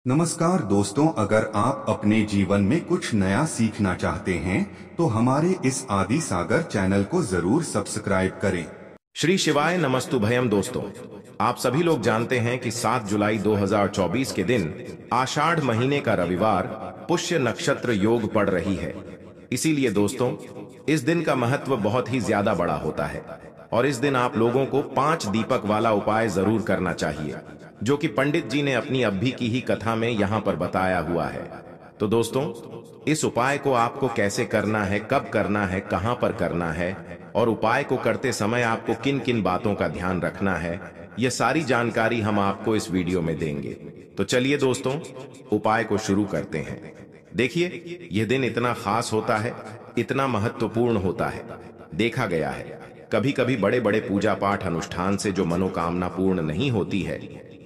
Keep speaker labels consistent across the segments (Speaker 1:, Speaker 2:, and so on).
Speaker 1: नमस्कार दोस्तों, अगर आप अपने जीवन में कुछ नया सीखना चाहते हैं तो हमारे इस आदि सागर चैनल को जरूर सब्सक्राइब करें।
Speaker 2: श्री शिवाय नमस्तु भयम। दोस्तों, आप सभी लोग जानते हैं कि 7 जुलाई 2024 के दिन आषाढ़ महीने का रविवार पुष्य नक्षत्र योग पड़ रही है। इसीलिए दोस्तों, इस दिन का महत्व बहुत ही ज्यादा बड़ा होता है और इस दिन आप लोगों को 5 दीपक वाला उपाय जरूर करना चाहिए, जो कि पंडित जी ने अपनी अभी की ही कथा में यहाँ पर बताया हुआ है। तो दोस्तों, इस उपाय को आपको कैसे करना है, कब करना है, कहां पर करना है और उपाय को करते समय आपको किन किन बातों का ध्यान रखना है, यह सारी जानकारी हम आपको इस वीडियो में देंगे। तो चलिए दोस्तों, उपाय को शुरू करते हैं। देखिए, यह दिन इतना खास होता है, इतना महत्वपूर्ण होता है। देखा गया है कभी कभी बड़े बड़े पूजा पाठ अनुष्ठान से जो मनोकामना पूर्ण नहीं होती है,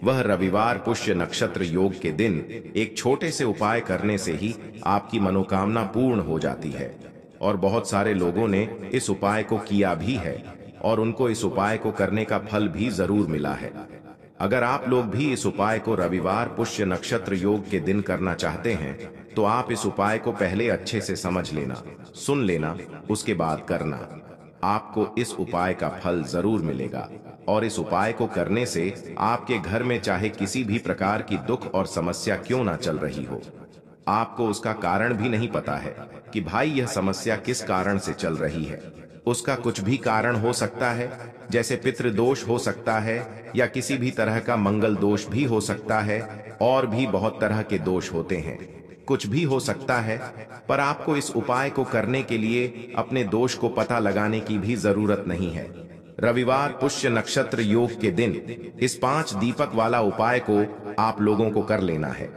Speaker 2: वह रविवार पुष्य नक्षत्र योग के दिन एक छोटे से उपाय करने से ही आपकी मनोकामना पूर्ण हो जाती है। और बहुत सारे लोगों ने इस उपाय को किया भी है और उनको इस उपाय को करने का फल भी जरूर मिला है। अगर आप लोग भी इस उपाय को रविवार पुष्य नक्षत्र योग के दिन करना चाहते हैं तो आप इस उपाय को पहले अच्छे से समझ लेना, सुन लेना, उसके बाद करना। आपको इस उपाय का फल जरूर मिलेगा और इस उपाय को करने से आपके घर में चाहे किसी भी प्रकार की दुख और समस्या क्यों ना चल रही हो, आपको उसका कारण भी नहीं पता है कि भाई यह समस्या किस कारण से चल रही है। उसका कुछ भी कारण हो सकता है, जैसे पितृदोष हो सकता है या किसी भी तरह का मंगल दोष भी हो सकता है, और भी बहुत तरह के दोष होते हैं। कुछ भी हो सकता है, पर आपको इस उपाय को करने के लिए अपने दोष को पता लगाने की भी जरूरत नहीं है। रविवार पुष्य नक्षत्र योग के दिन इस 5 दीपक वाला उपाय को आप लोगों को कर लेना है।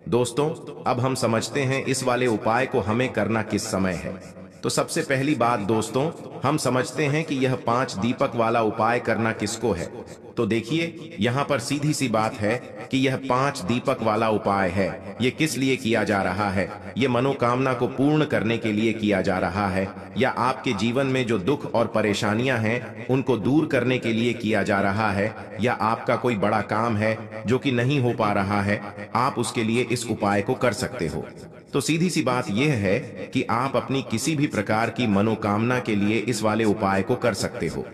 Speaker 2: दोस्तों, अब हम समझते हैं इस वाले उपाय को हमें करना किस समय है। तो सबसे पहली बात दोस्तों, हम समझते हैं कि यह 5 दीपक वाला उपाय करना किसको है। तो देखिए, यहाँ पर सीधी सी बात है कि यह 5 दीपक वाला उपाय है। ये किस लिए किया जा रहा है? ये मनोकामना को पूर्ण करने के लिए किया जा रहा है, या आपके जीवन में जो दुख और परेशानियां हैं उनको दूर करने के लिए किया जा रहा है, या आपका कोई बड़ा काम है जो कि नहीं हो पा रहा है, आप उसके लिए इस उपाय को कर सकते हो। तो सीधी सी बात यह है कि आप अपनी किसी भी प्रकार की मनोकामना के लिए इस वाले उपाय को कर सकते हो।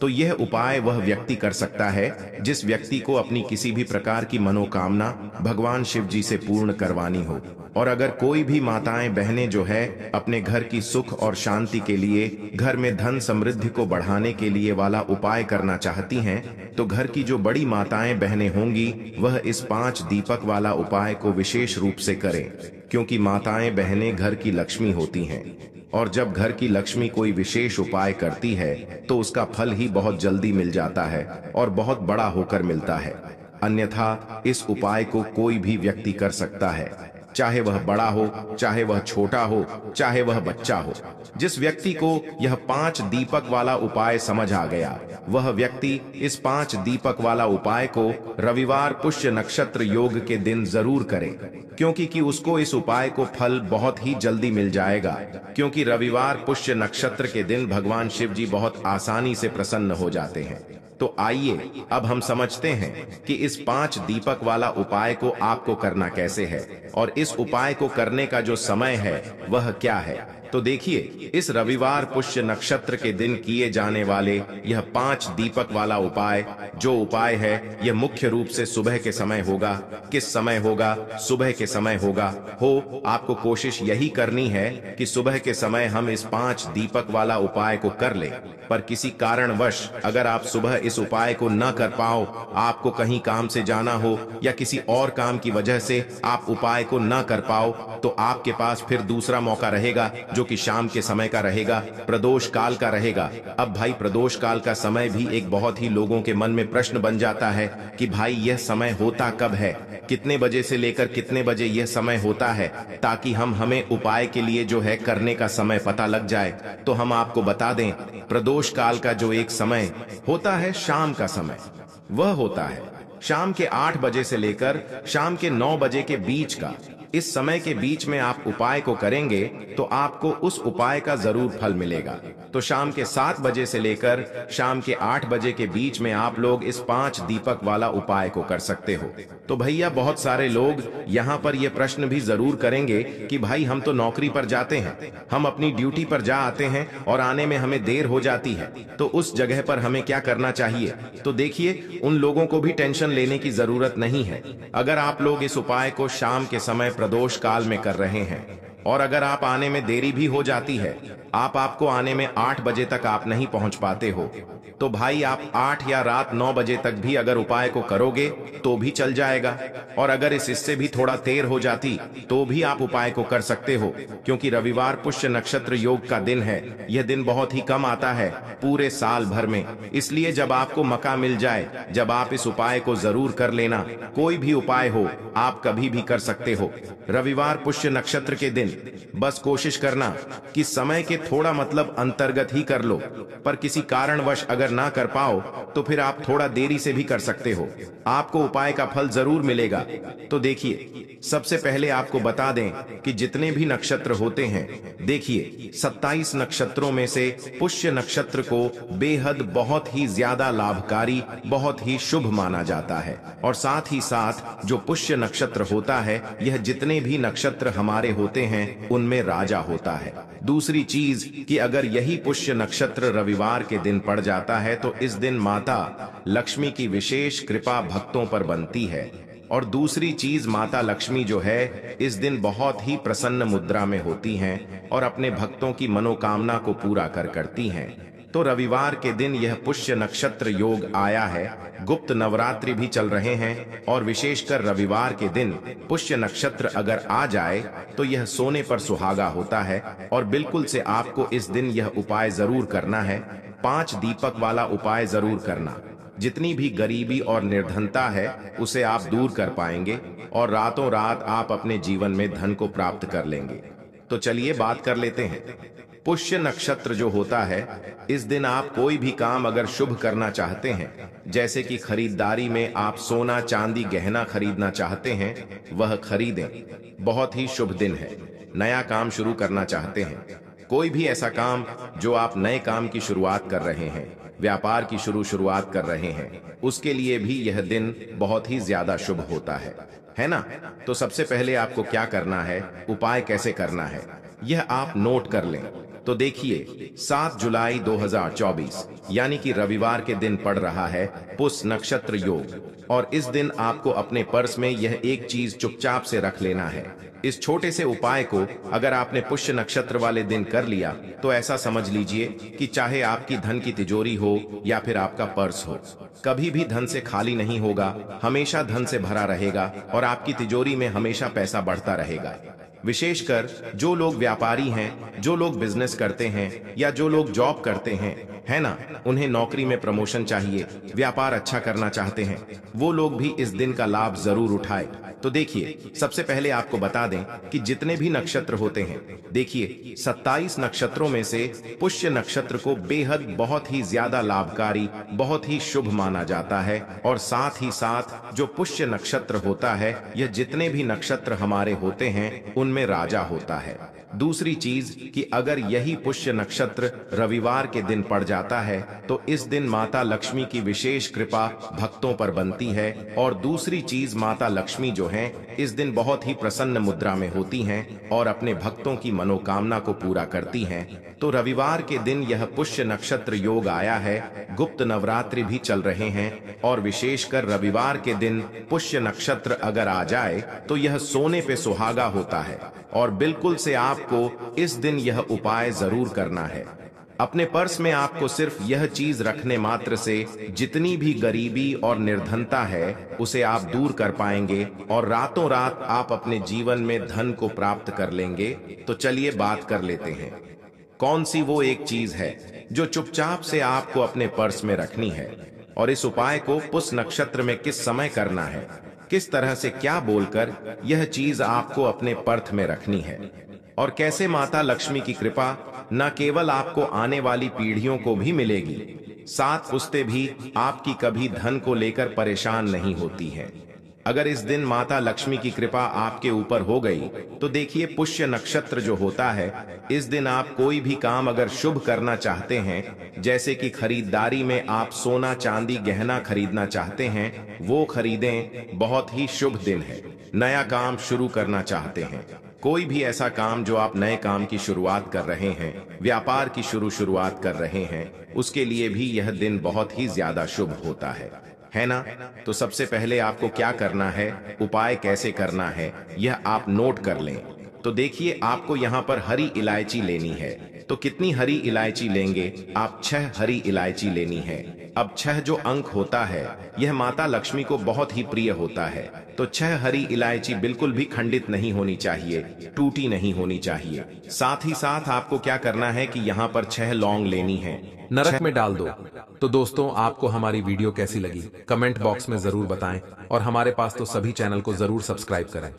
Speaker 2: तो यह उपाय वह व्यक्ति कर सकता है जिस व्यक्ति को अपनी किसी भी प्रकार की मनोकामना भगवान शिव जी से पूर्ण करवानी हो। और अगर कोई भी माताएं बहनें जो है अपने घर की सुख और शांति के लिए, घर में धन समृद्धि को बढ़ाने के लिए वाला उपाय करना चाहती हैं, तो घर की जो बड़ी माताएं बहनें होंगी वह इस 5 दीपक वाला उपाय को विशेष रूप से करें, क्योंकि माताएं बहनें घर की लक्ष्मी होती हैं और जब घर की लक्ष्मी कोई विशेष उपाय करती है तो उसका फल ही बहुत जल्दी मिल जाता है और बहुत बड़ा होकर मिलता है। अन्यथा इस उपाय को कोई भी व्यक्ति कर सकता है, चाहे वह बड़ा हो, चाहे वह छोटा हो, चाहे वह बच्चा हो। जिस व्यक्ति को यह 5 दीपक वाला उपाय समझ आ गया, वह व्यक्ति इस 5 दीपक वाला उपाय को रविवार पुष्य नक्षत्र योग के दिन जरूर करे, क्योंकि उसको इस उपाय को फल बहुत ही जल्दी मिल जाएगा। क्योंकि रविवार पुष्य नक्षत्र के दिन भगवान शिव जी बहुत आसानी से प्रसन्न हो जाते हैं। तो आइए अब हम समझते हैं कि इस 5 दीपक वाला उपाय को आपको करना कैसे है और इस उपाय को करने का जो समय है वह क्या है। तो देखिए, इस रविवार पुष्य नक्षत्र के दिन किए जाने वाले यह 5 दीपक वाला उपाय, जो उपाय है यह मुख्य रूप से सुबह के समय होगा। किस समय होगा? सुबह के समय होगा। आपको कोशिश यही करनी है कि सुबह के समय हम इस 5 दीपक वाला उपाय को कर ले। पर किसी कारणवश अगर आप सुबह इस उपाय को न कर पाओ, आपको कहीं काम से जाना हो या किसी और काम की वजह से आप उपाय को न कर पाओ, तो आपके पास फिर दूसरा मौका रहेगा जो कि शाम के समय का रहेगा, प्रदोष काल का रहेगा। अब भाई, प्रदोष काल का समय भी एक बहुत ही लोगों के मन में प्रश्न बन जाता है कि भाई यह समय होता कब है, कितने बजे से लेकर कितने बजे यह समय होता है, ताकि हमें उपाय के लिए जो है करने का समय पता लग जाए। तो हम आपको बता दें, प्रदोष काल का जो एक समय होता है, शाम का समय, वह होता है शाम के 8 बजे से लेकर शाम के 9 बजे के बीच का। इस समय के बीच में आप उपाय को करेंगे तो आपको उस उपाय का जरूर फल मिलेगा। तो शाम के 7 बजे से लेकर शाम के 8 बजे के बीच में आप लोग इस 5 दीपक वाला उपाय को कर सकते हो। तो भैया बहुत सारे लोग यहाँ पर ये प्रश्न भी जरूर करेंगे कि भाई हम तो नौकरी पर जाते हैं, हम अपनी ड्यूटी पर जा आते हैं और आने में हमें देर हो जाती है, तो उस जगह पर हमें क्या करना चाहिए? तो देखिए, उन लोगों को भी टेंशन लेने की जरूरत नहीं है। अगर आप लोग इस उपाय को शाम के समय प्रदोष काल में कर रहे हैं और अगर आप आने में देरी भी हो जाती है, आपको आने में 8 बजे तक आप नहीं पहुंच पाते हो, तो भाई आप 8 या रात 9 बजे तक भी अगर उपाय को करोगे तो भी चल जाएगा। और अगर इससे भी थोड़ा देर हो जाती तो भी आप उपाय को कर सकते हो, क्योंकि रविवार पुष्य नक्षत्र योग का दिन है। यह दिन बहुत ही कम आता है पूरे साल भर में, इसलिए जब आपको मौका मिल जाए, जब आप इस उपाय को जरूर कर लेना। कोई भी उपाय हो आप कभी भी कर सकते हो। रविवार पुष्य नक्षत्र के दिन बस कोशिश करना कि समय के थोड़ा मतलब अंतर्गत ही कर लो, पर किसी कारणवश अगर ना कर पाओ तो फिर आप थोड़ा देरी से भी कर सकते हो, आपको उपाय का फल जरूर मिलेगा। तो देखिए, सबसे पहले आपको बता दें कि जितने भी नक्षत्र होते हैं, देखिए 27 नक्षत्रों में से पुष्य नक्षत्र को बेहद बहुत ही ज्यादा लाभकारी, बहुत ही शुभ माना जाता है। और साथ ही साथ जो पुष्य नक्षत्र होता है, यह जितने भी नक्षत्र हमारे होते हैं उनमें राजा होता है। दूसरी चीज कि अगर यही पुष्य नक्षत्र रविवार के दिन पड़ जाता है तो इस दिन माता लक्ष्मी की विशेष कृपा भक्तों पर बनती है। और दूसरी चीज, माता लक्ष्मी जो है इस दिन बहुत ही प्रसन्न मुद्रा में होती हैं और अपने भक्तों की मनोकामना को पूरा करती हैं। तो रविवार के दिन यह पुष्य नक्षत्र योग आया है। गुप्त नवरात्रि भी चल रहे हैं और विशेषकर रविवार के दिन पुष्य नक्षत्र अगर आ जाए तो यह सोने पर सुहागा होता है। और बिल्कुल से आपको इस दिन यह उपाय जरूर करना है, 5 दीपक वाला उपाय जरूर करना। जितनी भी गरीबी और निर्धनता है उसे आप दूर कर पाएंगे और रातों रात आप अपने जीवन में धन को प्राप्त कर लेंगे। तो चलिए बात कर लेते हैं। पुष्य नक्षत्र जो होता है, इस दिन आप कोई भी काम अगर शुभ करना चाहते हैं, जैसे कि खरीदारी में आप सोना चांदी गहना खरीदना चाहते हैं, वह खरीदें। बहुत ही शुभ दिन है। नया काम शुरू करना चाहते हैं, कोई भी ऐसा काम जो आप नए काम की शुरुआत कर रहे हैं, व्यापार की शुरुआत कर रहे हैं, उसके लिए भी यह दिन बहुत ही ज्यादा शुभ होता है ना? तो सबसे पहले आपको क्या करना है, उपाय कैसे करना है, यह आप नोट कर लें। तो देखिए, 7 जुलाई 2024 यानी कि रविवार के दिन पड़ रहा है पुष्य नक्षत्र योग। और इस दिन आपको अपने पर्स में यह एक चीज चुपचाप से रख लेना है। इस छोटे से उपाय को अगर आपने पुष्य नक्षत्र वाले दिन कर लिया तो ऐसा समझ लीजिए कि चाहे आपकी धन की तिजोरी हो या फिर आपका पर्स हो, कभी भी धन से खाली नहीं होगा, हमेशा धन से भरा रहेगा और आपकी तिजोरी में हमेशा पैसा बढ़ता रहेगा। विशेषकर जो लोग व्यापारी हैं, जो लोग बिजनेस करते हैं या जो लोग जॉब करते हैं, है ना, उन्हें नौकरी में प्रमोशन चाहिए, व्यापार अच्छा करना चाहते हैं, वो लोग भी इस दिन का लाभ जरूर उठाए। तो देखिए, सबसे पहले आपको बता दें कि जितने भी नक्षत्र होते हैं, देखिए 27 नक्षत्रों में से पुष्य नक्षत्र को बेहद बहुत ही ज्यादा लाभकारी, बहुत ही शुभ माना जाता है। और साथ ही साथ जो पुष्य नक्षत्र होता है, यह जितने भी नक्षत्र हमारे होते हैं उनमें राजा होता है। दूसरी चीज कि अगर यही पुष्य नक्षत्र रविवार के दिन पड़ जाता है तो इस दिन माता लक्ष्मी की विशेष कृपा भक्तों पर बनती है। और दूसरी चीज, माता लक्ष्मी जो हैं इस दिन बहुत ही प्रसन्न मुद्रा में होती हैं और अपने भक्तों की मनोकामना को पूरा करती हैं। तो रविवार के दिन यह पुष्य नक्षत्र योग आया है। गुप्त नवरात्रि भी चल रहे हैं और विशेषकर रविवार के दिन पुष्य नक्षत्र अगर आ जाए तो यह सोने पे सुहागा होता है। और बिल्कुल से आपको इस दिन यह उपाय जरूर करना है। अपने पर्स में आपको सिर्फ यह चीज रखने मात्र से जितनी भी गरीबी और निर्धनता है उसे आप दूर कर पाएंगे और रातों रात आप अपने जीवन में धन को प्राप्त कर लेंगे। तो चलिए बात कर लेते हैं, कौन सी वो एक चीज है जो चुपचाप से आपको अपने पर्स में रखनी है और इस उपाय को पुष्य नक्षत्र में किस समय करना है, किस तरह से क्या बोलकर यह चीज आपको अपने पर्स में रखनी है और कैसे माता लक्ष्मी की कृपा न केवल आपको आने वाली पीढ़ियों को भी मिलेगी, 7 पुश्तें भी आपकी कभी धन को लेकर परेशान नहीं होती हैं। अगर इस दिन माता लक्ष्मी की कृपा आपके ऊपर हो गई तो देखिए, पुष्य नक्षत्र जो होता है, इस दिन आप कोई भी काम अगर शुभ करना चाहते हैं, जैसे कि खरीदारी में आप सोना चांदी गहना खरीदना चाहते हैं, वो खरीदें। बहुत ही शुभ दिन है। नया काम शुरू करना चाहते हैं, कोई भी ऐसा काम जो आप नए काम की शुरुआत कर रहे हैं, व्यापार की शुरुआत कर रहे हैं, उसके लिए भी यह दिन बहुत ही ज्यादा शुभ होता है ना। तो सबसे पहले आपको क्या करना है, उपाय कैसे करना है, यह आप नोट कर लें। तो देखिए, आपको यहाँ पर हरी इलायची लेनी है। तो कितनी हरी इलायची लेंगे आप? 6 हरी इलायची लेनी है। अब 6 जो अंक होता है, यह माता लक्ष्मी को बहुत ही प्रिय होता है। तो 6 हरी इलायची बिल्कुल भी खंडित नहीं होनी चाहिए, टूटी नहीं होनी चाहिए। साथ ही साथ आपको क्या करना है कि यहाँ पर 6 लौंग लेनी है,
Speaker 3: नरक में डाल दो। तो दोस्तों, आपको हमारी वीडियो कैसी लगी कमेंट बॉक्स में जरूर बताएं और हमारे पास तो सभी चैनल को जरूर सब्सक्राइब करें।